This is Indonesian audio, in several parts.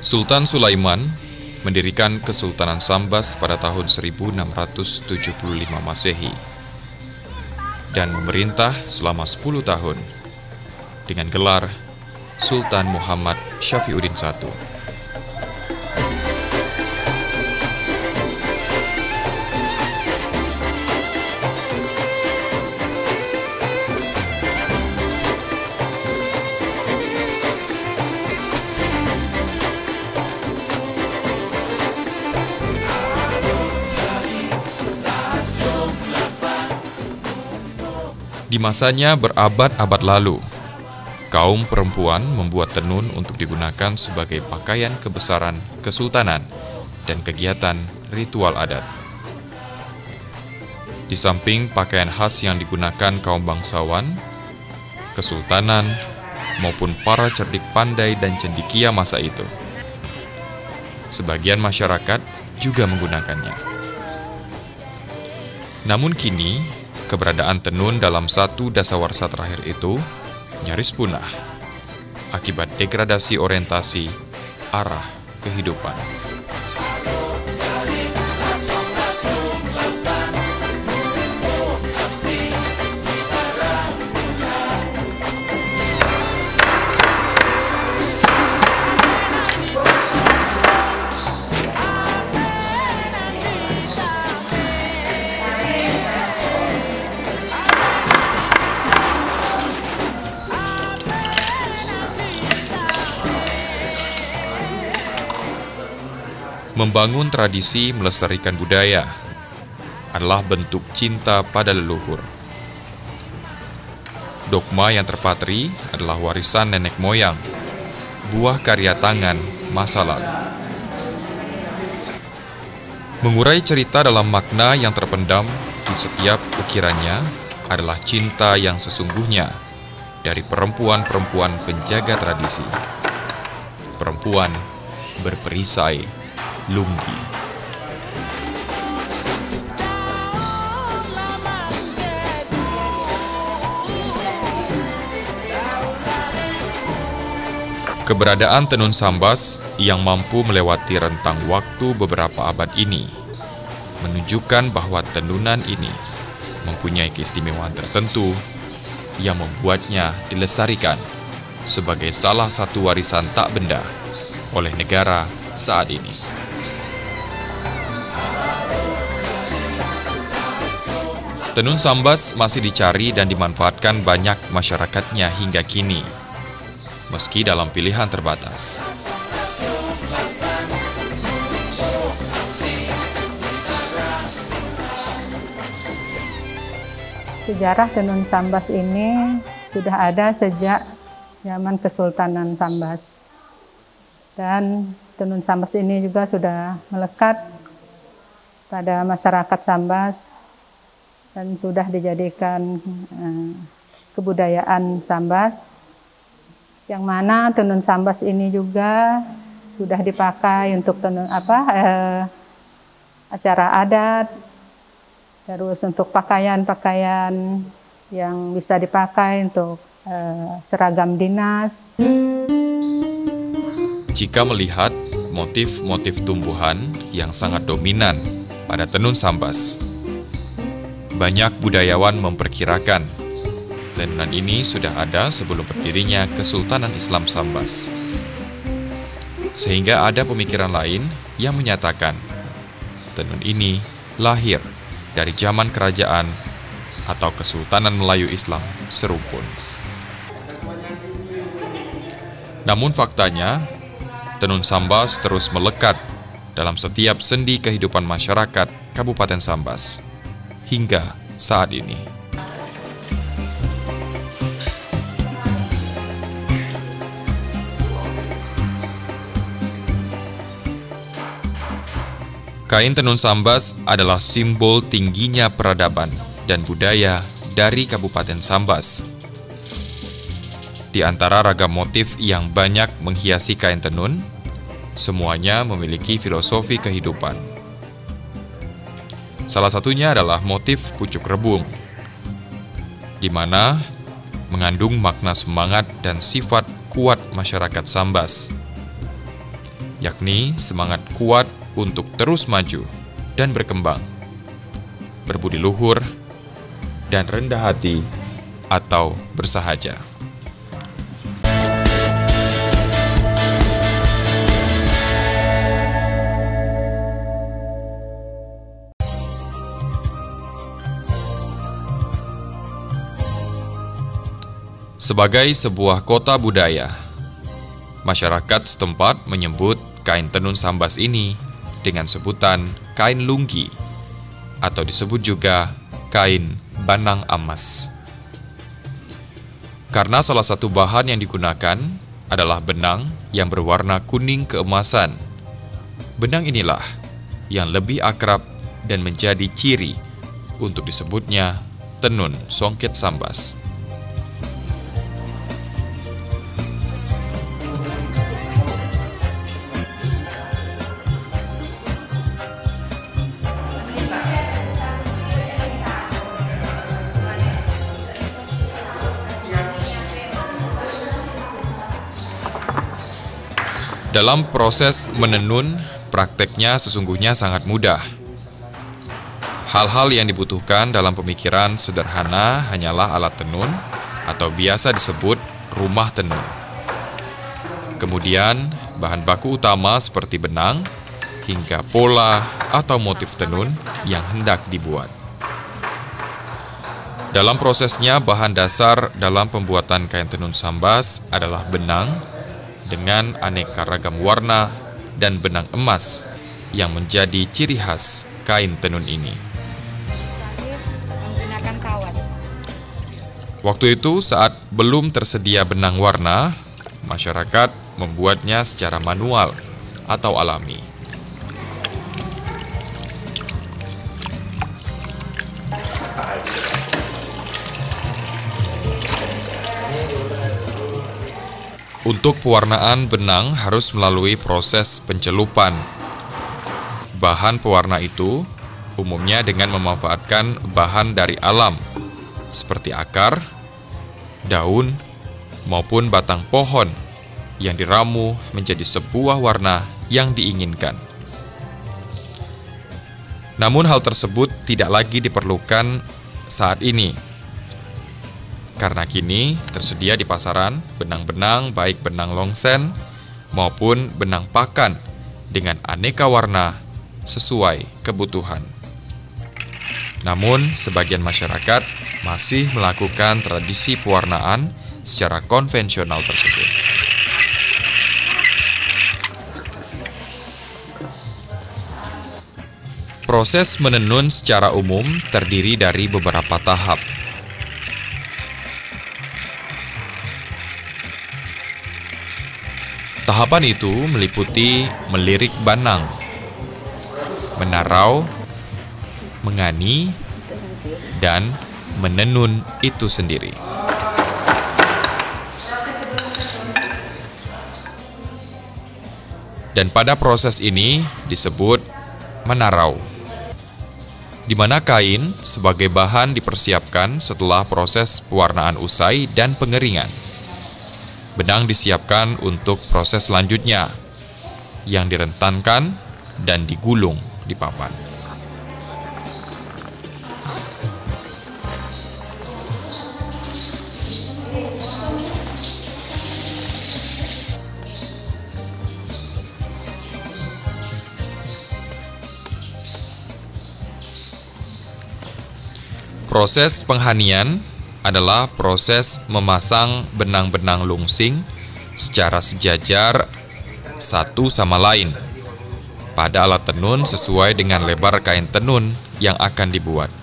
Sultan Sulaiman mendirikan Kesultanan Sambas pada tahun 1675 Masehi dan memerintah selama 10 tahun dengan gelar Sultan Muhammad Syafiuddin I. Di masanya berabad-abad lalu, kaum perempuan membuat tenun untuk digunakan sebagai pakaian kebesaran kesultanan dan kegiatan ritual adat. Di samping pakaian khas yang digunakan kaum bangsawan, kesultanan, maupun para cerdik pandai dan cendekia masa itu, sebagian masyarakat juga menggunakannya. Namun kini, keberadaan tenun dalam satu dasawarsa terakhir itu nyaris punah akibat degradasi orientasi arah kehidupan. Membangun tradisi melestarikan budaya adalah bentuk cinta pada leluhur. Dogma yang terpatri adalah warisan nenek moyang, buah karya tangan masa lalu. Mengurai cerita dalam makna yang terpendam di setiap ukirannya adalah cinta yang sesungguhnya dari perempuan-perempuan penjaga tradisi. Perempuan berperisai lunggi. Keberadaan tenun sambas yang mampu melewati rentang waktu beberapa abad ini menunjukkan bahwa tenunan ini mempunyai keistimewaan tertentu yang membuatnya dilestarikan sebagai salah satu warisan tak benda oleh negara saat ini. Tenun sambas masih dicari dan dimanfaatkan banyak masyarakatnya hingga kini, meski dalam pilihan terbatas. Sejarah tenun sambas ini sudah ada sejak zaman Kesultanan Sambas. Dan tenun sambas ini juga sudah melekat pada masyarakat Sambas dan sudah dijadikan kebudayaan Sambas, yang mana tenun sambas ini juga sudah dipakai untuk acara adat, terus untuk pakaian-pakaian yang bisa dipakai untuk seragam dinas. Jika melihat motif-motif tumbuhan yang sangat dominan pada tenun sambas, banyak budayawan memperkirakan tenunan ini sudah ada sebelum berdirinya Kesultanan Islam Sambas. Sehingga ada pemikiran lain yang menyatakan tenun ini lahir dari zaman kerajaan atau Kesultanan Melayu Islam serumpun. Namun faktanya, tenun sambas terus melekat dalam setiap sendi kehidupan masyarakat Kabupaten Sambas hingga saat ini. Kain tenun sambas adalah simbol tingginya peradaban dan budaya dari Kabupaten Sambas. Di antara ragam motif yang banyak menghiasi kain tenun, semuanya memiliki filosofi kehidupan. Salah satunya adalah motif pucuk rebung, di mana mengandung makna semangat dan sifat kuat masyarakat Sambas. yakni semangat kuat untuk terus maju dan berkembang, berbudi luhur, dan rendah hati atau bersahaja. Sebagai sebuah kota budaya, masyarakat setempat menyebut kain tenun sambas ini dengan sebutan kain lunggi atau disebut juga kain banang amas. Karena salah satu bahan yang digunakan adalah benang yang berwarna kuning keemasan. Benang inilah yang lebih akrab dan menjadi ciri untuk disebutnya tenun songket sambas. Dalam proses menenun, prakteknya sesungguhnya sangat mudah. Hal-hal yang dibutuhkan dalam pemikiran sederhana hanyalah alat tenun atau biasa disebut rumah tenun. Kemudian, bahan baku utama seperti benang hingga pola atau motif tenun yang hendak dibuat. Dalam prosesnya, bahan dasar dalam pembuatan kain tenun sambas adalah benang dengan aneka ragam warna dan benang emas yang menjadi ciri khas kain tenun ini. Menggunakan kawat. Waktu itu saat belum tersedia benang warna, masyarakat membuatnya secara manual atau alami. Untuk pewarnaan benang harus melalui proses pencelupan. Bahan pewarna itu umumnya dengan memanfaatkan bahan dari alam, seperti akar, daun, maupun batang pohon yang diramu menjadi sebuah warna yang diinginkan. Namun hal tersebut tidak lagi diperlukan saat ini, karena kini tersedia di pasaran benang-benang baik benang longsen maupun benang pakan dengan aneka warna sesuai kebutuhan. Namun, sebagian masyarakat masih melakukan tradisi pewarnaan secara konvensional tersebut. Proses menenun secara umum terdiri dari beberapa tahap. Tahapan itu meliputi melirik benang, menarau, mengani, dan menenun itu sendiri. Dan pada proses ini disebut menarau, di mana kain sebagai bahan dipersiapkan setelah proses pewarnaan usai dan pengeringan. Benang disiapkan untuk proses selanjutnya, yang direntankan dan digulung di papan. Proses penghanian adalah proses memasang benang-benang lungsing secara sejajar satu sama lain pada alat tenun sesuai dengan lebar kain tenun yang akan dibuat.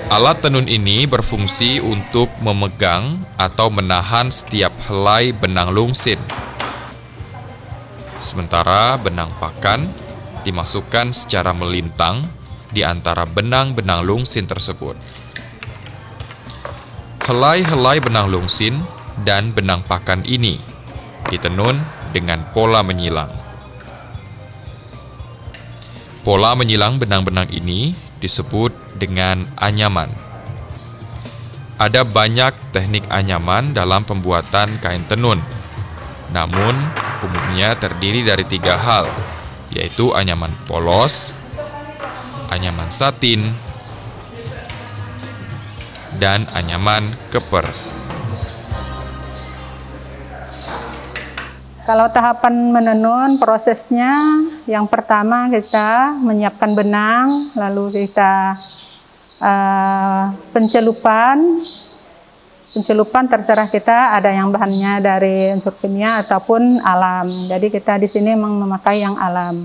Alat tenun ini berfungsi untuk memegang atau menahan setiap helai benang lungsin. Sementara benang pakan dimasukkan secara melintang di antara benang-benang lungsin tersebut. Helai-helai benang lungsin dan benang pakan ini ditenun dengan pola menyilang. Pola menyilang benang-benang ini disebut dengan anyaman. Ada banyak teknik anyaman dalam pembuatan kain tenun. Namun, umumnya terdiri dari 3 hal, yaitu anyaman polos, anyaman satin, dan anyaman keper. Kalau tahapan menenun, prosesnya yang pertama kita menyiapkan benang, lalu kita pencelupan. Pencelupan terserah kita, ada yang bahannya dari unsur kimia ataupun alam. Jadi kita di sini memang memakai yang alam.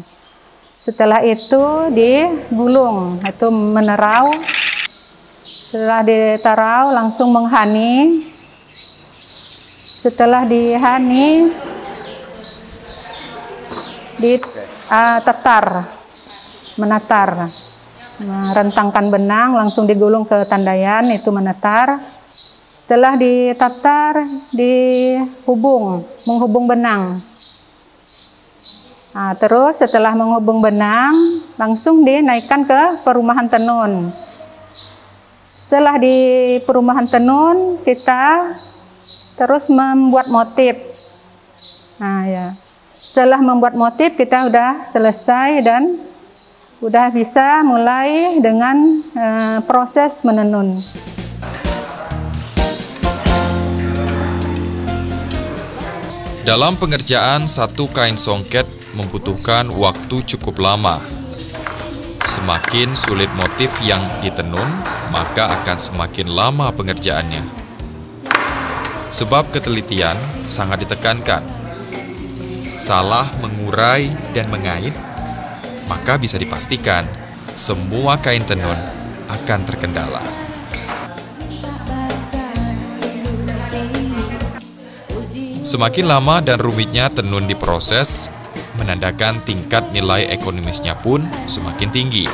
Setelah itu digulung, itu menerau. Setelah diterau langsung menghani. Setelah dihani, ditetar, menetar, merentangkan benang, langsung digulung ke tandayan, itu menetar. Setelah ditatar, menghubung benang. Nah, terus setelah menghubung benang, langsung dinaikkan ke perumahan tenun. Setelah di perumahan tenun, kita terus membuat motif. Nah, ya. Setelah membuat motif, kita udah selesai dan udah bisa mulai dengan proses menenun. Dalam pengerjaan satu kain songket membutuhkan waktu cukup lama. Semakin sulit motif yang ditenun, maka akan semakin lama pengerjaannya. Sebab ketelitian sangat ditekankan. Salah mengurai dan mengait, maka bisa dipastikan semua kain tenun akan terkendala. Semakin lama dan rumitnya tenun diproses, menandakan tingkat nilai ekonomisnya pun semakin tinggi.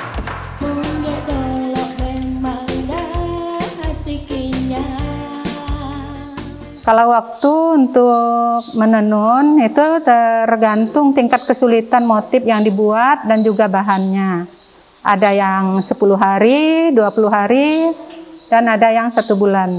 Kalau waktu untuk menenun itu tergantung tingkat kesulitan motif yang dibuat dan juga bahannya. Ada yang 10 hari, 20 hari, dan ada yang 1 bulan.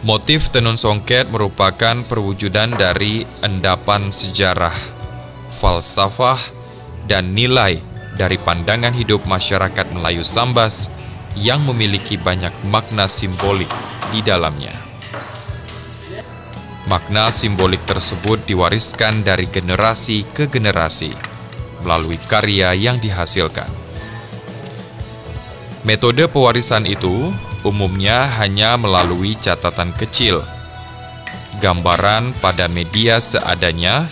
Motif tenun songket merupakan perwujudan dari endapan sejarah, falsafah, dan nilai dari pandangan hidup masyarakat Melayu Sambas yang memiliki banyak makna simbolik di dalamnya. Makna simbolik tersebut diwariskan dari generasi ke generasi melalui karya yang dihasilkan. Metode pewarisan itu umumnya hanya melalui catatan kecil, gambaran pada media seadanya,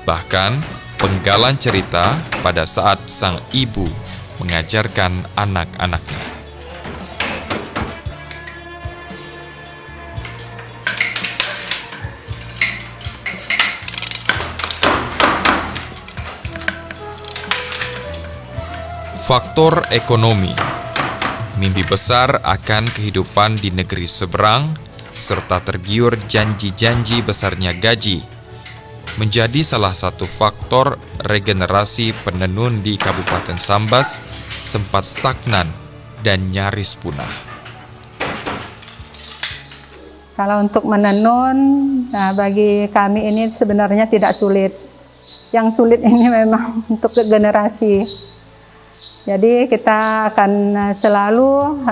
bahkan penggalan cerita pada saat sang ibu mengajarkan anak-anaknya. Faktor ekonomi. Mimpi besar akan kehidupan di negeri seberang, serta tergiur janji-janji besarnya gaji, menjadi salah satu faktor regenerasi penenun di Kabupaten Sambas sempat stagnan dan nyaris punah. Kalau untuk menenun, nah bagi kami ini sebenarnya tidak sulit. Yang sulit ini memang untuk generasi. Jadi kita akan selalu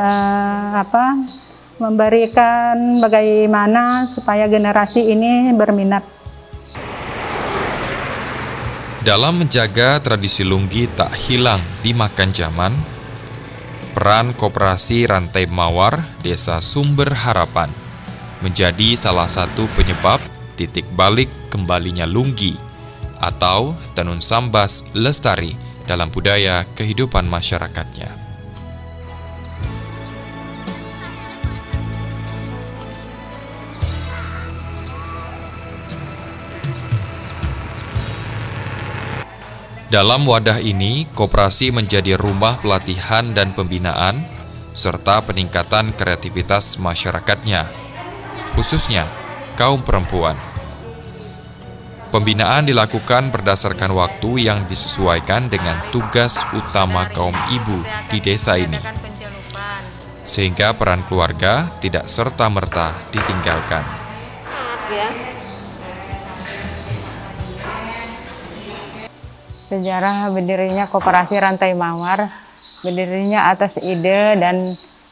memberikan bagaimana supaya generasi ini berminat. Dalam menjaga tradisi Lunggi tak hilang dimakan zaman, peran Koperasi Rantai Mawar Desa Sumber Harapan menjadi salah satu penyebab titik balik kembalinya Lunggi atau tenun Sambas lestari dalam budaya kehidupan masyarakatnya. Dalam wadah ini, koperasi menjadi rumah pelatihan dan pembinaan, serta peningkatan kreativitas masyarakatnya, khususnya kaum perempuan. Pembinaan dilakukan berdasarkan waktu yang disesuaikan dengan tugas utama kaum ibu di desa ini, sehingga peran keluarga tidak serta-merta ditinggalkan. Sejarah berdirinya Koperasi Rantai Mawar berdirinya atas ide dan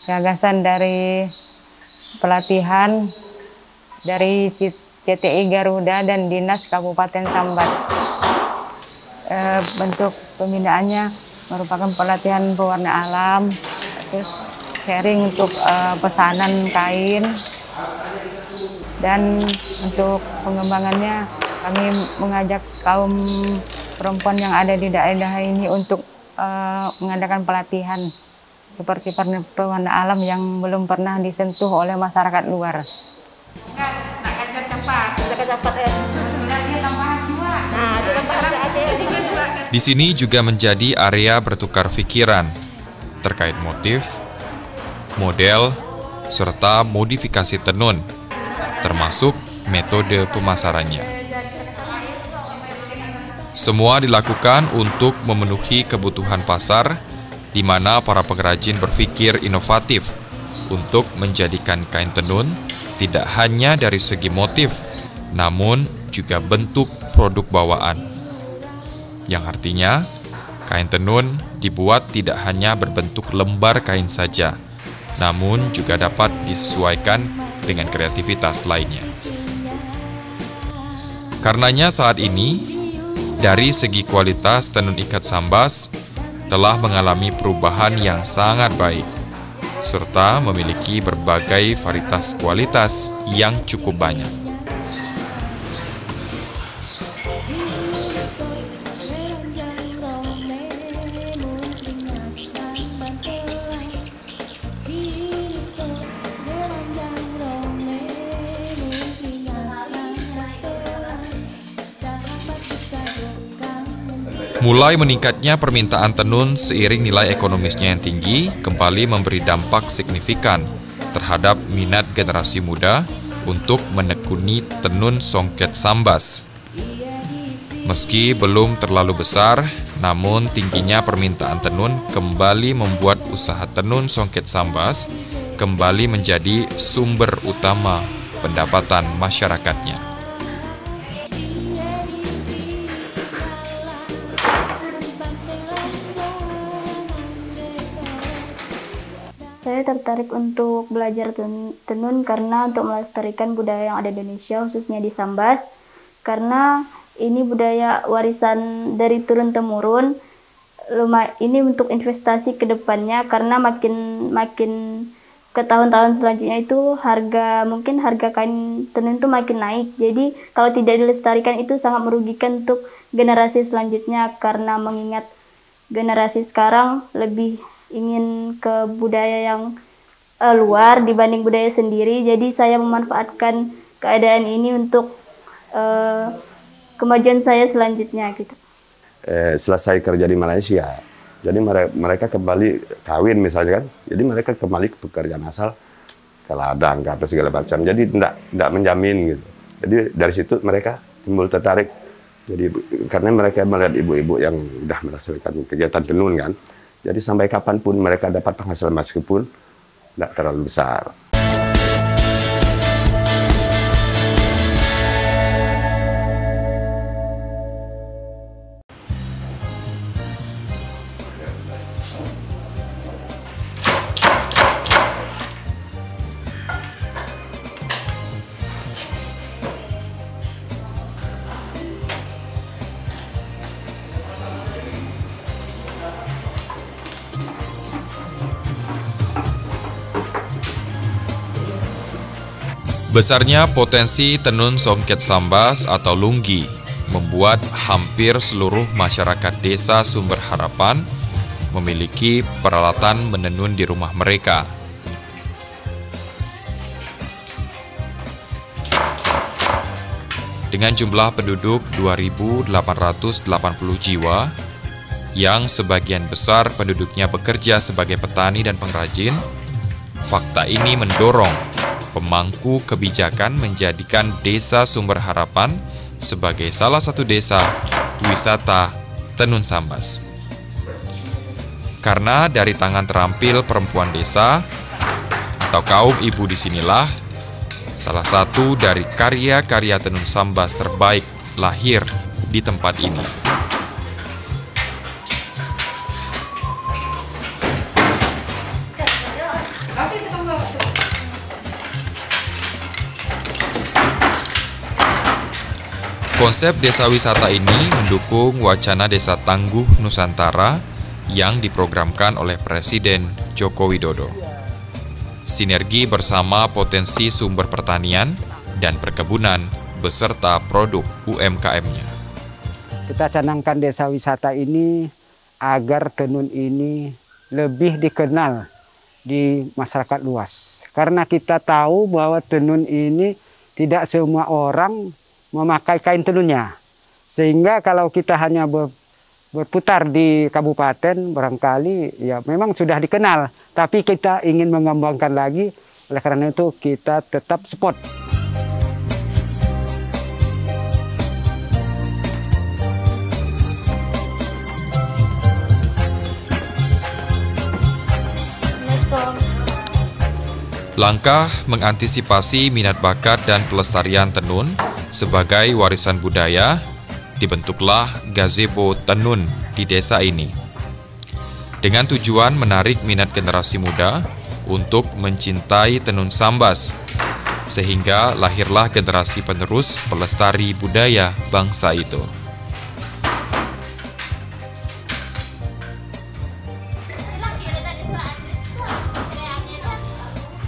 gagasan dari pelatihan dari CTI Garuda dan Dinas Kabupaten Sambas. Bentuk pembinaannya merupakan pelatihan pewarna alam, terus sharing untuk pesanan kain, dan untuk pengembangannya kami mengajak kaum perempuan yang ada di daerah ini untuk mengadakan pelatihan seperti pewarna alam yang belum pernah disentuh oleh masyarakat luar. Di sini juga menjadi area bertukar pikiran terkait motif, model, serta modifikasi tenun, termasuk metode pemasarannya. Semua dilakukan untuk memenuhi kebutuhan pasar, di mana para pengrajin berpikir inovatif untuk menjadikan kain tenun tidak hanya dari segi motif, namun juga bentuk produk bawaan. Yang artinya, kain tenun dibuat tidak hanya berbentuk lembar kain saja, namun juga dapat disesuaikan dengan kreativitas lainnya. Karenanya saat ini, dari segi kualitas tenun ikat Sambas telah mengalami perubahan yang sangat baik, serta memiliki berbagai varietas kualitas yang cukup banyak. Mulai meningkatnya permintaan tenun seiring nilai ekonomisnya yang tinggi kembali memberi dampak signifikan terhadap minat generasi muda untuk menekuni tenun songket Sambas. Meski belum terlalu besar, namun tingginya permintaan tenun kembali membuat usaha tenun songket Sambas kembali menjadi sumber utama pendapatan masyarakatnya. Saya tertarik untuk belajar tenun karena untuk melestarikan budaya yang ada di Indonesia, khususnya di Sambas. Karena ini budaya warisan dari turun-temurun. Ini untuk investasi ke depannya, karena makin ke tahun-tahun selanjutnya itu harga kain tenun itu makin naik. Jadi kalau tidak dilestarikan itu sangat merugikan untuk generasi selanjutnya, karena mengingat generasi sekarang lebih ingin ke budaya yang luar dibanding budaya sendiri. Jadi saya memanfaatkan keadaan ini untuk kemajuan saya selanjutnya gitu. Selesai kerja di Malaysia, jadi mereka kembali kawin misalnya kan, jadi mereka kembali ke pekerjaan asal, ke ladang, ke apa segala macam. Jadi tidak menjamin gitu. Jadi dari situ mereka timbul tertarik. Jadi karena mereka melihat ibu-ibu yang sudah melaksanakan kegiatan tenun kan. Jadi sampai kapanpun mereka dapat penghasilan meskipun tidak terlalu besar. Besarnya potensi tenun songket Sambas atau lunggi membuat hampir seluruh masyarakat desa Sumber Harapan memiliki peralatan menenun di rumah mereka. dengan jumlah penduduk 2.880 jiwa, yang sebagian besar penduduknya bekerja sebagai petani dan pengrajin. Fakta ini mendorong pemangku kebijakan menjadikan Desa Sumber Harapan sebagai salah satu desa wisata Tenun Sambas. Karena dari tangan terampil perempuan desa atau kaum ibu disinilah salah satu dari karya-karya Tenun Sambas terbaik lahir di tempat ini. Konsep desa wisata ini mendukung wacana Desa Tangguh Nusantara yang diprogramkan oleh Presiden Joko Widodo. Sinergi bersama potensi sumber pertanian dan perkebunan beserta produk UMKM-nya. Kita canangkan desa wisata ini agar tenun ini lebih dikenal di masyarakat luas. Karena kita tahu bahwa tenun ini tidak semua orang memakai kain tenunnya. Sehingga kalau kita hanya berputar di kabupaten, barangkali ya memang sudah dikenal. Tapi kita ingin mengembangkan lagi, oleh karena itu kita tetap support. Langkah mengantisipasi minat bakat dan pelestarian tenun sebagai warisan budaya, dibentuklah gazebo tenun di desa ini. Dengan tujuan menarik minat generasi muda untuk mencintai tenun sambas, sehingga lahirlah generasi penerus pelestari budaya bangsa itu.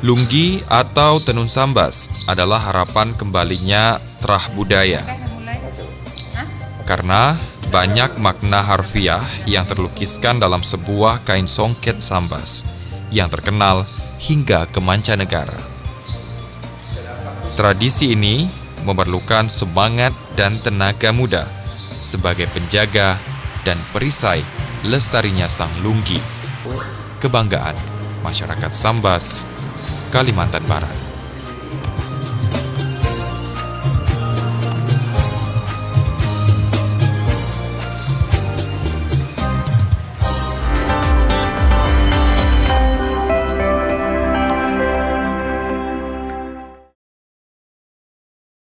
Lunggi atau tenun sambas adalah harapan kembalinya terah budaya. Karena banyak makna harfiah yang terlukiskan dalam sebuah kain songket sambas yang terkenal hingga ke mancanegara. Tradisi ini memerlukan semangat dan tenaga muda sebagai penjaga dan perisai lestarinya sang lunggi, kebanggaan masyarakat Sambas, Kalimantan Barat.